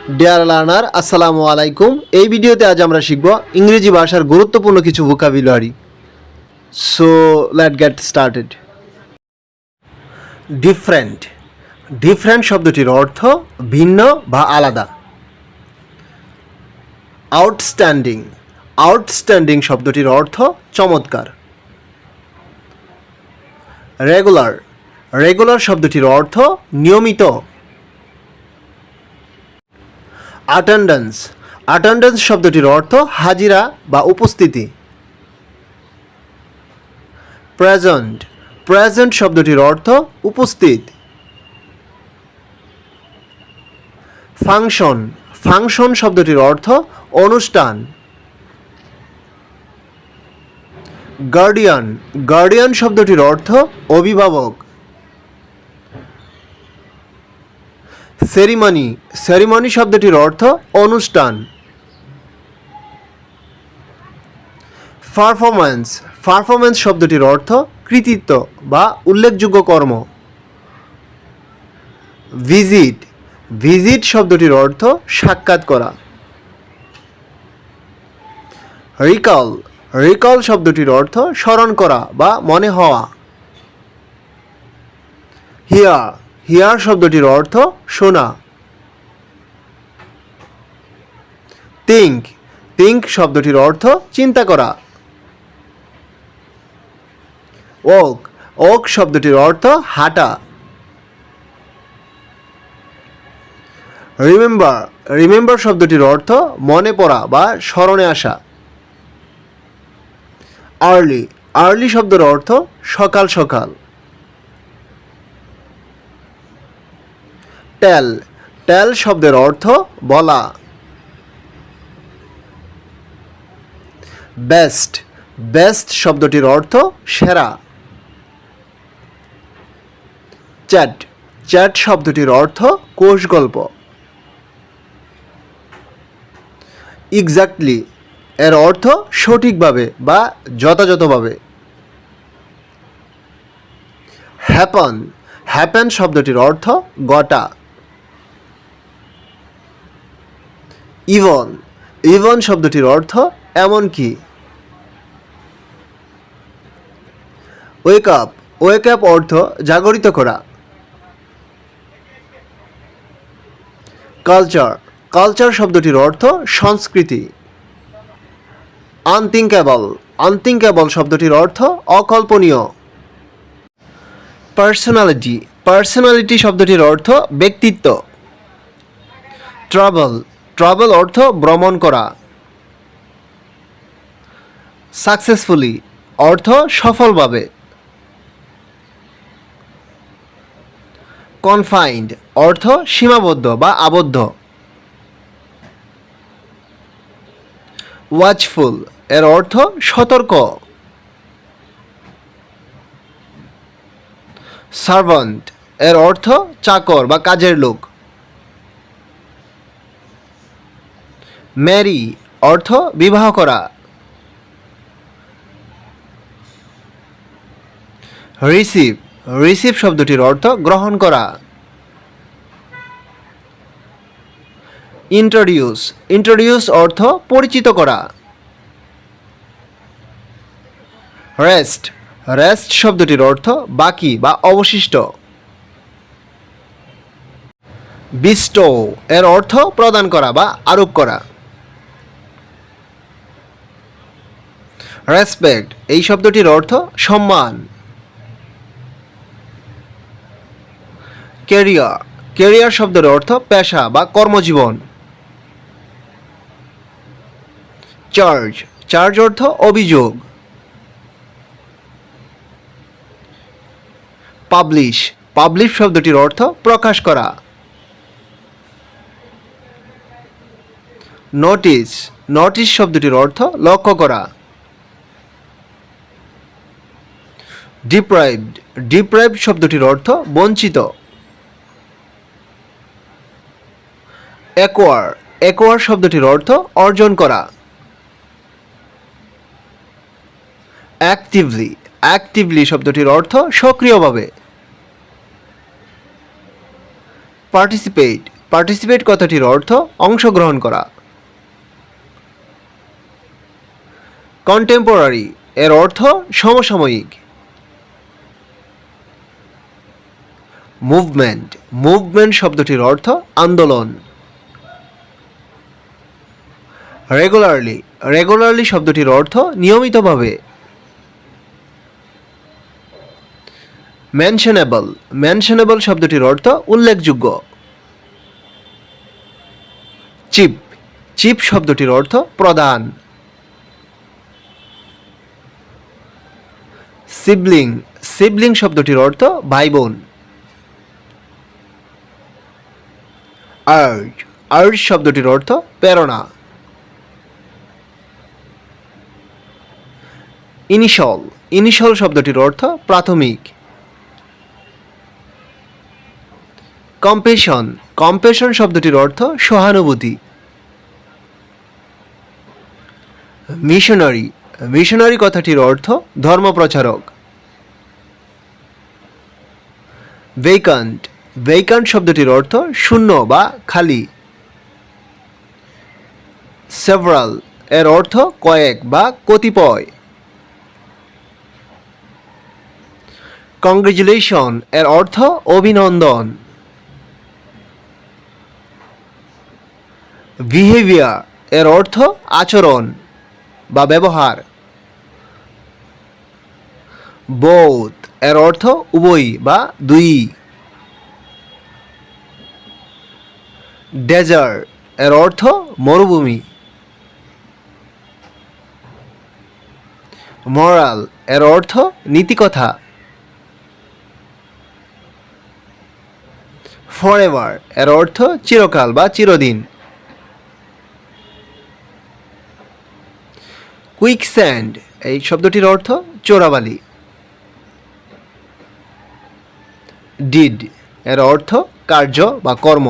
Deer learner, আসসালামু আলাইকুম। এই ভিডিওতে আজ আমরা শিখব ইংরেজি ভাষার গুরুত্বপূর্ণ কিছু vocabulary. So late get started. Different. Different শব্দটির অর্থ ভিন্ন বা আলাদা। আউটস্ট্যান্ডিং। আউটস্ট্যান্ডিং শব্দটির অর্থ চমৎকার। রেগুলার। রেগুলার শব্দটির অর্থ নিয়মিত। অ্যাটেন্ডেন্স। অ্যাটেন্ডেন্স শব্দটির অর্থ হাজিরা বা উপস্থিতি। প্রেজেন্ট। প্রেজেন্ট শব্দটির অর্থ উপস্থিত। ফাংশন। ফাংশন শব্দটির অর্থ অনুষ্ঠান। গার্ডিয়ান। গার্ডিয়ান শব্দটির অর্থ অভিভাবক। সেরিমনি। সেরিমনি শব্দটির অর্থ অনুষ্ঠান। পারফরম্যান্স। পারফরম্যান্স শব্দটির অর্থ কৃতিত্ব বা উল্লেখযোগ্য কর্ম। ভিজিট। ভিজিট শব্দটির অর্থ সাক্ষাৎ করা। রিকল। রিকল শব্দটির অর্থ স্মরণ করা বা মনে হওয়া। হিয়ার। হিয়ার শব্দটির অর্থ শোনা। থিঙ্ক। থিঙ্ক শব্দটির অর্থ চিন্তা করা। ওক। ওক শব্দটির অর্থ হাঁটা। রিমেম্বার। রিমেম্বার শব্দটির অর্থ মনে পড়া বা স্মরণে আসা। আর্লি। আর্লি শব্দের অর্থ সকাল সকাল। টেল। টেল শব্দের অর্থ বলা। বেস্ট। বেস্ট শব্দটির অর্থ সেরা। চ্যাট। চ্যাট শব্দটির অর্থ কোষ গল্প। এক্স্যাক্টলি এর অর্থ সঠিকভাবে বা যথাযথভাবে। হ্যাপন। হ্যাপেন শব্দটির অর্থ ঘটা। ইভন। ইভন শব্দটির অর্থ এমনকি। Wake up. ওয়েক আপ অর্থ জাগরিত করা। কালচার। কালচার শব্দটির অর্থ সংস্কৃতি। আনথিঙ্কেবল। আনথিঙ্কেবল শব্দটির অর্থ অকল্পনীয়। পার্সোনালিটি। পার্সোনালিটি শব্দটির অর্থ ব্যক্তিত্ব। ট্রাভেল। ট্রাভেল অর্থ ভ্রমণ করা। সাকসেসফুলি অর্থ সফলভাবে। কনফাইন্ড অর্থ সীমাবদ্ধ বা আবদ্ধ। ওয়াচফুল এর অর্থ সতর্ক। সার্ভান্ট এর অর্থ চাকর বা কাজের লোক। ম্যারি অর্থ বিবাহ করা। রিসিভ। রিসিভ শব্দটির অর্থ গ্রহণ করা। ইন্ট্রোডিউস। ইন্ট্রোডিউস অর্থ পরিচিত করা। রেস্ট। রেস্ট শব্দটির অর্থ বাকি বা অবশিষ্ট। বিস্টো এর অর্থ প্রদান করা বা আরোপ করা। রেসপেক্ট এই শব্দটির অর্থ সম্মান। ক্যারিয়ার। ক্যারিয়ার শব্দের অর্থ পেশা বা কর্মজীবন। চার্জ। চার্জ অর্থ অভিযোগ। পাবলিশ। পাবলিশ শব্দটির অর্থ প্রকাশ করা। নোটিশ। নোটিশ শব্দটির অর্থ লক্ষ্য করা। ডিপ্রাইভড। ডিপ্রাইভড শব্দটির অর্থ বঞ্চিত। অ্যাকোয়ার। অ্যাকোয়ার শব্দটির অর্থ অর্জন করা। অ্যাক্টিভলি। অ্যাক্টিভলি শব্দটির অর্থ সক্রিয়ভাবে। পার্টিসিপেট। পার্টিসিপেট কথাটির অর্থ অংশগ্রহণ করা। কন্টেম্পোরারি এর অর্থ সমসাময়িক। মুভমেন্ট, মুভমেন্ট শব্দটির অর্থ আন্দোলন। রেগুলারলি, রেগুলারলি শব্দটির অর্থ নিয়মিতভাবে। মেনশনেবল, মেনশনেবল শব্দটির অর্থ উল্লেখযোগ্য। চিপ, চিপ শব্দটির অর্থ প্রধান। সিবলিং, সিবলিং শব্দটির অর্থ ভাই বোন। আর্জ, আর্জ শব্দটির অর্থ প্রেরণা। ইনিশাল, ইনিশাল শব্দটির অর্থ প্রাথমিক। কম্পেশন, কম্পেশন শব্দটির অর্থ সহানুভূতি। মিশনারি, মিশনারি কথাটির অর্থ ধর্মপ্রচারক। ভেকান্ট, ভেকান্ট শব্দটির অর্থ শূন্য বা খালি। সেভারাল এর অর্থ কয়েক বা কতিপয়। কংগ্রেচুলেশন এর অর্থ অভিনন্দন। বিহেভিয়ার এর অর্থ আচরণ বা ব্যবহার। বোথ এর অর্থ উভয় বা দুই। ডেজার্ট এর অর্থ মরুভূমি। মরাল এর অর্থ নীতিকথা। ফরএভার এর অর্থ চিরকাল বা চিরদিন। কুইকস্যান্ড এই শব্দটির অর্থ চোরাবালি। ডিড এর অর্থ কার্য বা কর্ম।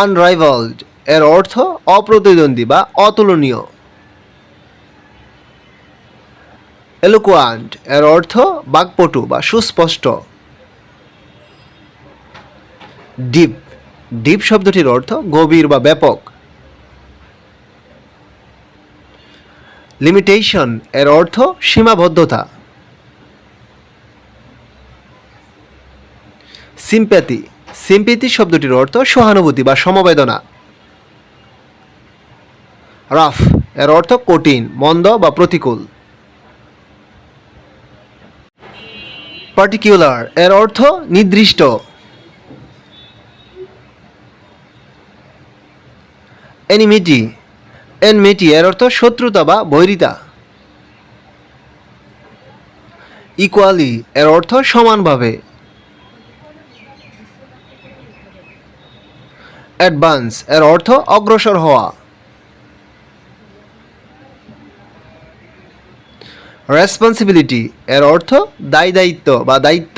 আনরাইভালড এর অর্থ অপ্রতিদ্বন্দ্বী বা অতুলনীয়। এলোকোয়ান্ট এর অর্থ বাক্পটু বা সুস্পষ্ট। ডিপ, ডিপ শব্দটির অর্থ গভীর বা ব্যাপক। লিমিটেশন এর অর্থ সীমাবদ্ধতা। সিম্প্যাথি, সিম্প্যাথি শব্দটির অর্থ সহানুভূতি বা সমবেদনা। রাফ এর অর্থ কঠিন, মন্দ বা প্রতিকূল। পার্টিকুলার এর অর্থ নির্দিষ্ট। এনিমিটি, এনমিটি এর অর্থ শত্রুতা বা বৈরিতা। ইকুয়ালি এর অর্থ সমানভাবে। অ্যাডভান্স এর অর্থ অগ্রসর হওয়া। রেসপন্সিবিলিটি এর অর্থ দায় দায়িত্ব বা দায়িত্ব।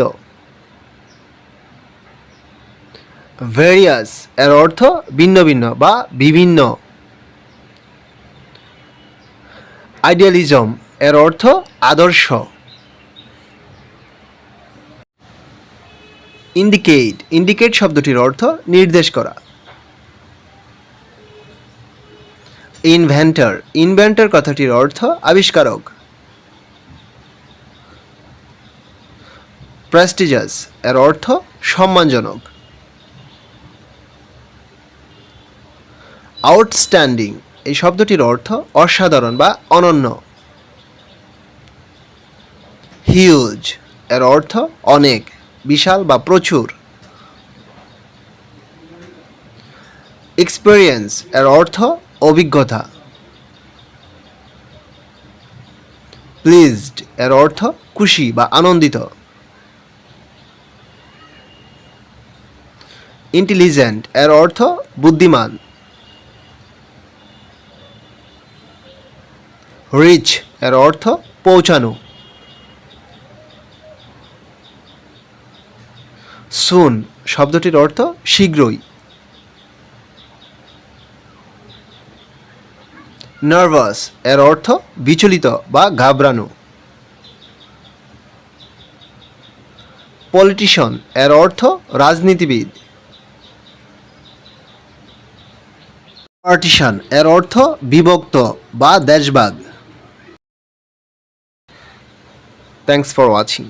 ভেরিয়াস এর অর্থ ভিন্ন ভিন্ন বা বিভিন্ন। আইডিয়ালিজম এর অর্থ আদর্শ। ইন্ডিকেট, ইন্ডিকেট শব্দটির অর্থ নির্দেশ করা। ইনভেন্টর, ইনভেন্টর কথাটির অর্থ আবিষ্কারক। প্রেস্টিজিয়াস এর অর্থ সম্মানজনক। আউটস্ট্যান্ডিং এই শব্দটির অর্থ অসাধারণ বা অনন্য। হিউজ এর অর্থ অনেক, বিশাল বা প্রচুর। এক্সপেরিয়েন্স এর অর্থ অভিজ্ঞতা। প্লিজড এর অর্থ খুশি বা আনন্দিত। ইন্টেলিজেন্ট এর অর্থ বুদ্ধিমান। রিচ এর অর্থ পৌঁছানো। সুন শব্দটির অর্থ শীঘ্রই। নার্ভাস এর অর্থ বিচলিত বা ঘাবড়ানো। পলিটিশিয়ান এর অর্থ রাজনীতিবিদ। পার্টিশন এর অর্থ বিভক্ত বা দেশভাগ। Thanks for watching.